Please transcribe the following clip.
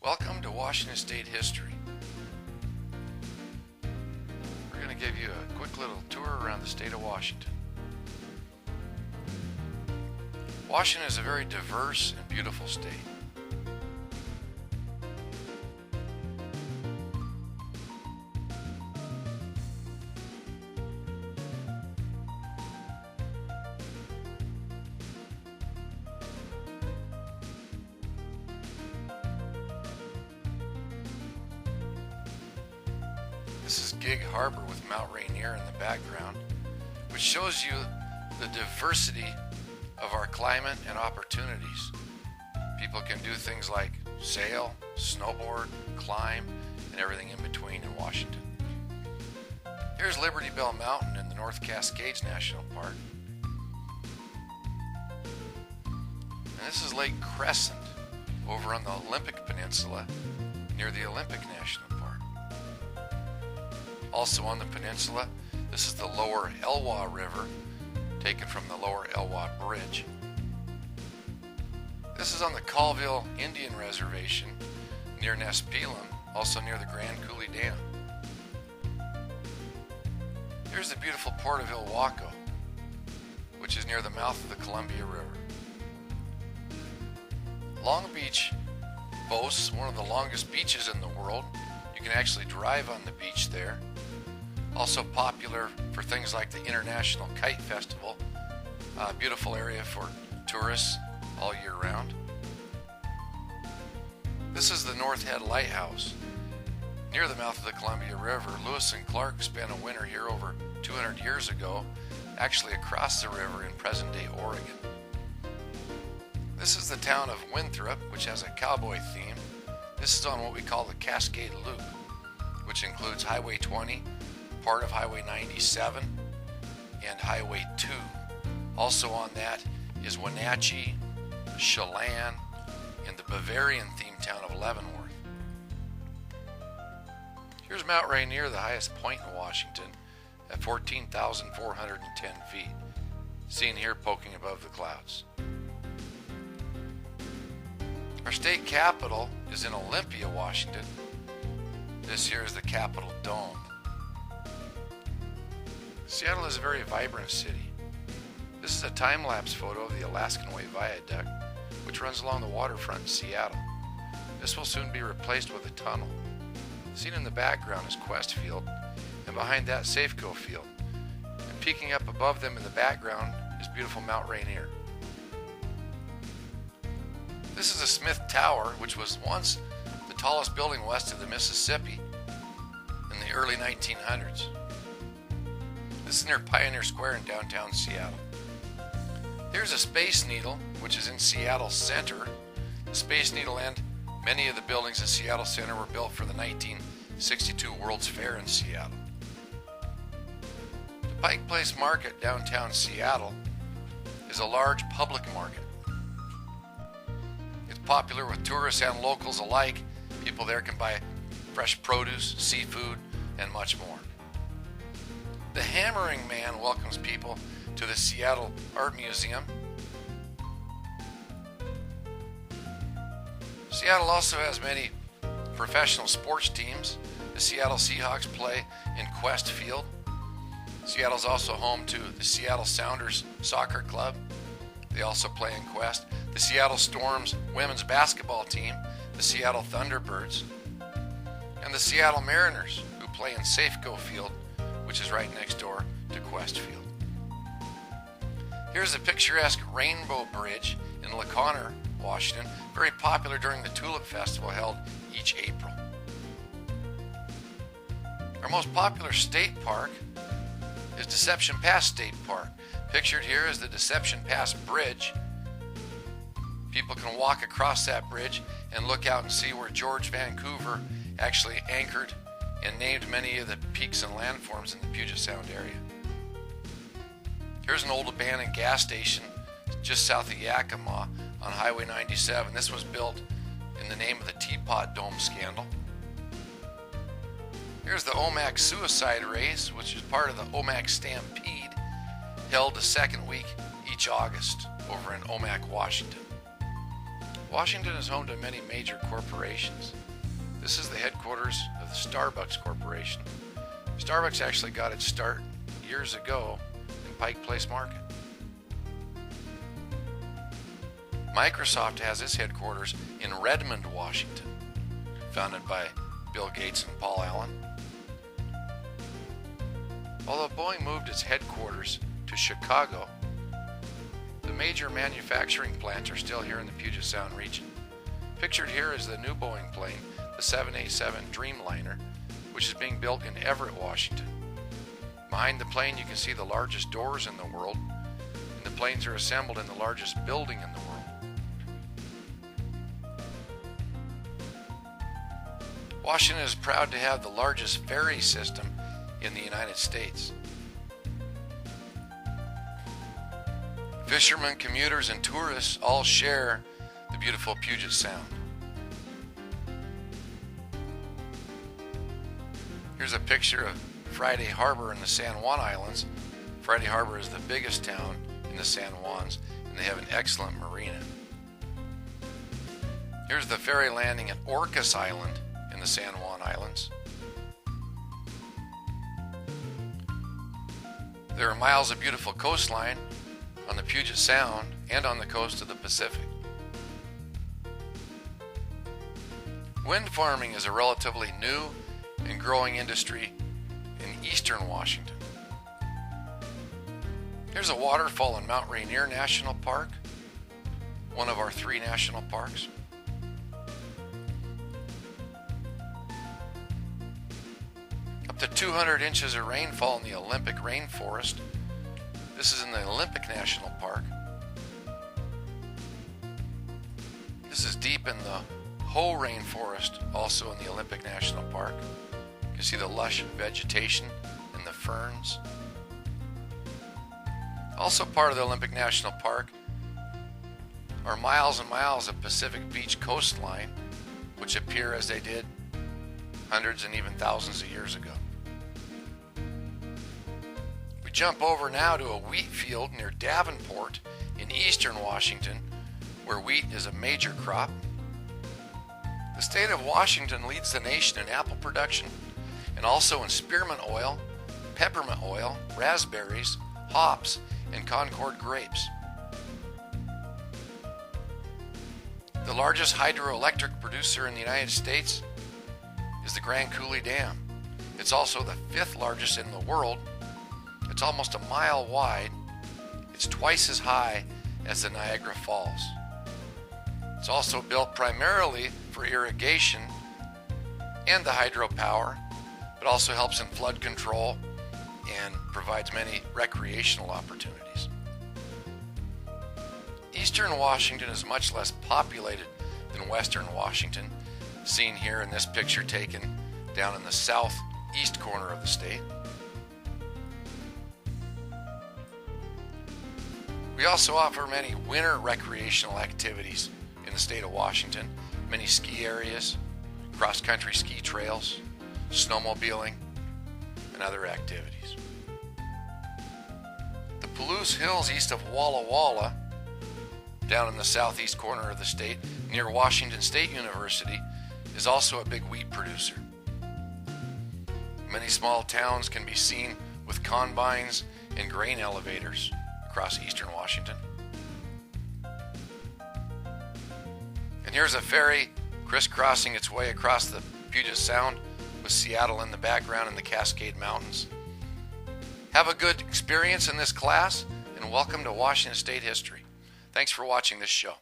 Welcome to Washington State History. We're going to give you a quick little tour around the state of Washington. Washington is a very diverse and beautiful state. This is Gig Harbor with Mount Rainier in the background, which shows you the diversity of our climate and opportunities. People can do things like sail, snowboard, climb, and everything in between in Washington. Here's Liberty Bell Mountain in the North Cascades National Park. And this is Lake Crescent over on the Olympic Peninsula near the Olympic National Park. Also on the peninsula, this is the Lower Elwha River, taken from the Lower Elwha Bridge. This is on the Colville Indian Reservation near Nespelem, also near the Grand Coulee Dam. Here's the beautiful port of Ilwaco, which is near the mouth of the Columbia River. Long Beach boasts one of the longest beaches in the world. You can actually drive on the beach there. Also popular for things like the International Kite Festival. A beautiful area for tourists all year round. This is the North Head Lighthouse. Near the mouth of the Columbia River, Lewis and Clark spent a winter here over 200 years ago, actually across the river in present-day Oregon. This is the town of Winthrop, which has a cowboy theme. This is on what we call the Cascade Loop, which includes Highway 20, part of Highway 97, and Highway 2. Also on that is Wenatchee, Chelan, and the Bavarian-themed town of Leavenworth. Here's Mount Rainier, the highest point in Washington, at 14,410 feet, seen here poking above the clouds. Our state capital is in Olympia, Washington. This here is the Capitol Dome. Seattle is a very vibrant city. This is a time-lapse photo of the Alaskan Way Viaduct, which runs along the waterfront in Seattle. This will soon be replaced with a tunnel. Seen in the background is Quest Field, and behind that Safeco Field. And peeking up above them in the background is beautiful Mount Rainier. This is the Smith Tower, which was once the tallest building west of the Mississippi in the early 1900s. This is near Pioneer Square in downtown Seattle. Here's a Space Needle, which is in Seattle Center. The Space Needle and many of the buildings in Seattle Center were built for the 1962 World's Fair in Seattle. The Pike Place Market downtown Seattle is a large public market. It's popular with tourists and locals alike. People there can buy fresh produce, seafood, and much more. The Hammering Man welcomes people to the Seattle Art Museum. Seattle also has many professional sports teams. The Seattle Seahawks play in Quest Field. Seattle is also home to the Seattle Sounders Soccer Club. They also play in Quest. The Seattle Storm's women's basketball team, the Seattle Thunderbirds, and the Seattle Mariners, who play in Safeco Field, which is right next door to Quest Field. Here's the picturesque Rainbow Bridge in LaConner, Washington, very popular during the Tulip Festival held each April. Our most popular state park is Deception Pass State Park. Pictured here is the Deception Pass Bridge. People can walk across that bridge and look out and see where George Vancouver actually anchored and named many of the peaks and landforms in the Puget Sound area. Here's an old abandoned gas station just south of Yakima on Highway 97. This was built in the name of the Teapot Dome scandal. Here's the Omak Suicide Race, which is part of the Omak Stampede, held the second week each August over in Omak, Washington. Washington is home to many major corporations. This is the headquarters of the Starbucks Corporation. Starbucks actually got its start years ago in Pike Place Market. Microsoft has its headquarters in Redmond, Washington, founded by Bill Gates and Paul Allen. Although Boeing moved its headquarters to Chicago, the major manufacturing plants are still here in the Puget Sound region. Pictured here is the new Boeing plane, the 787 Dreamliner, which is being built in Everett, Washington. Behind the plane you can see the largest doors in the world, and the planes are assembled in the largest building in the world. Washington is proud to have the largest ferry system in the United States. Fishermen, commuters, and tourists all share the beautiful Puget Sound. Here's a picture of Friday Harbor in the San Juan Islands. Friday Harbor is the biggest town in the San Juans, and they have an excellent marina. Here's the ferry landing at Orcas Island in the San Juan Islands. There are miles of beautiful coastline on the Puget Sound and on the coast of the Pacific. Wind farming is a relatively new and growing industry in eastern Washington. Here's a waterfall in Mount Rainier National Park, one of our 3 national parks. Up to 200 inches of rainfall in the Olympic rainforest. This is in the Olympic National Park. This is deep in the Hoh rainforest, also in the Olympic National Park. You can see the lush vegetation and the ferns. Also part of the Olympic National Park are miles and miles of Pacific Beach coastline, which appear as they did hundreds and even thousands of years ago. We jump over now to a wheat field near Davenport in eastern Washington, where wheat is a major crop. The state of Washington leads the nation in apple production and also in spearmint oil, peppermint oil, raspberries, hops, and Concord grapes. The largest hydroelectric producer in the United States is the Grand Coulee Dam. It's also the 5th largest in the world. It's almost a mile wide. It's twice as high as the Niagara Falls. It's also built primarily for irrigation and the hydropower, but also helps in flood control and provides many recreational opportunities. Eastern Washington is much less populated than Western Washington, seen here in this picture taken down in the southeast corner of the state. We also offer many winter recreational activities in the state of Washington, many ski areas, cross-country ski trails, snowmobiling, and other activities. The Palouse Hills east of Walla Walla, down in the southeast corner of the state, near Washington State University, is also a big wheat producer. Many small towns can be seen with combines and grain elevators across eastern Washington. And here's a ferry crisscrossing its way across the Puget Sound with Seattle in the background and the Cascade Mountains. Have a good experience in this class, and welcome to Washington State History. Thanks for watching this show.